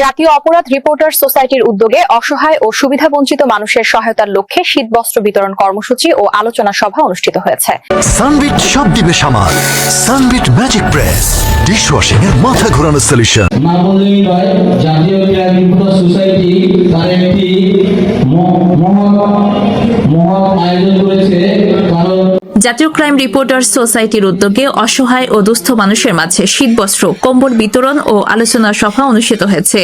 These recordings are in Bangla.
জাতীয় অপরাধ রিপোর্টার সোসাইটির উদ্যোগে অসহায় ও সুবিধাবঞ্চিত মানুষের সহায়তার লক্ষ্যে শীতবস্ত্র বিতরণ কর্মসূচি ও আলোচনা সভা অনুষ্ঠিত হয়েছে। সানবিট সব দিবে সামাল। সানবিট ম্যাজিক প্রেস ডিশওয়াশিং এর মাথা ঘোরানো সলিউশন। জাতীয় ক্রাইম রিপোর্টার সোসাইটি তার একটি মহৎ আয়োজন করেছে। জাতীয় ক্রাইম রিপোর্টার সোসাইটির উদ্যোগে অসহায় ও দুস্থ মানুষের মাঝে শীতবস্ত্র কম্বল বিতরণ ও আলোচনা সভা অনুষ্ঠিত হয়েছে।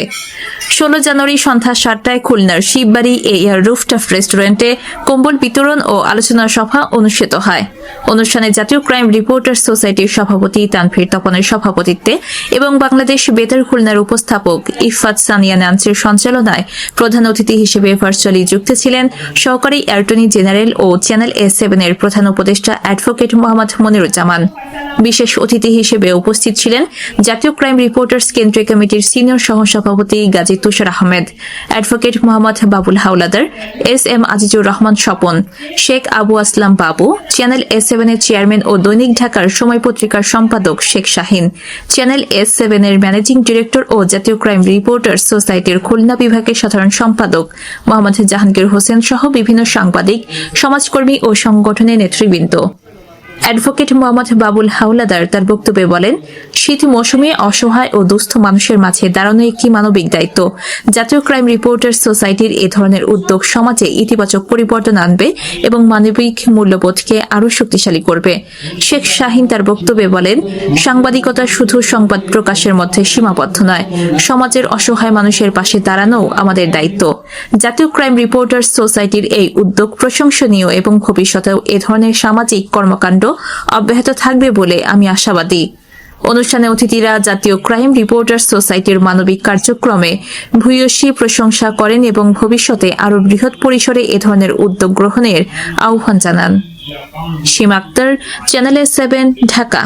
16 জানুয়ারি সন্ধ্যা 7টায় খুলনার শিববাড়ি এয়ার রুফটপ রেস্টুরেন্টে কম্বল বিতরণ ও আলোচনা সভা অনুষ্ঠিত হয়। অনুষ্ঠানে জাতীয় ক্রাইম রিপোর্টার সোসাইটির সভাপতি তানভীর তপনের সভাপতিত্বে এবং বাংলাদেশ বেতার খুলনার উপস্থাপক ইফাত সানিয়া নান্সের সঞ্চালনায় প্রধান অতিথি হিসেবে ভার্চুয়ালি যুক্ত ছিলেন সহকারী অ্যাটর্নি জেনারেল ও চ্যানেল A7 এর প্রধান উপদেষ্টা অ্যাডভোকেট মোহাম্মদ মনিরুজ্জামান। বিশেষ অতিথি হিসেবে উপস্থিত ছিলেন জাতীয় ক্রাইম রিপোর্টার্স কেন্দ্রীয় কমিটির সিনিয়র সহসভাপতি গাজী তুষার আহমেদ, অ্যাডভোকেট মোহাম্মদ বাবুল হাওলাদার, SM আজিজুর রহমান স্বপন, শেখ আবু আসলাম বাবু, চ্যানেল A7 এর চেয়ারম্যান ও দৈনিক ঢাকার সময় পত্রিকার সম্পাদক শেখ শাহিন, চ্যানেল A7 এর ম্যানেজিং ডিরেক্টর ও জাতীয় ক্রাইম রিপোর্টার্স সোসাইটির খুলনা বিভাগের সাধারণ সম্পাদক মোহাম্মদ জাহাঙ্গীর হোসেন সহ বিভিন্ন সাংবাদিক, সমাজকর্মী ও সংগঠনের নেতৃবৃন্দ। অ্যাডভোকেট মোহাম্মদ বাবুল হাওলাদার তার বক্তব্যে বলেন, শীত মৌসুমে অসহায় ও দুস্থ মানুষের মাঝে দাঁড়ানো একটি মানবিক দায়িত্ব। জাতীয় ক্রাইম রিপোর্টার্স সোসাইটির এ ধরনের উদ্যোগ সমাজে ইতিবাচক পরিবর্তন আনবে এবং মানবিক মূল্যবোধকে আরও শক্তিশালী করবে। শেখ শাহিন তার বক্তব্যে বলেন, সাংবাদিকতা শুধু সংবাদ প্রকাশের মধ্যে সীমাবদ্ধ নয়, সমাজের অসহায় মানুষের পাশে দাঁড়ানোও আমাদের দায়িত্ব। জাতীয় ক্রাইম রিপোর্টার্স সোসাইটির এই উদ্যোগ প্রশংসনীয় এবং ভবিষ্যতেও এ ধরনের সামাজিক কর্মকাণ্ড অব্যাহত থাকবে বলে আমি আশাবাদী। অনুষ্ঠানে অতিথিরা জাতীয় ক্রাইম রিপোর্টার্স সোসাইটির মানবিক কার্যক্রমে ভূয়সী প্রশংসা করেন এবং ভবিষ্যতে আরও বৃহৎ পরিসরে এ ধরনের উদ্যোগ গ্রহণের আহ্বান জানান। সীমা আক্তার, চ্যানেল A7, ঢাকা।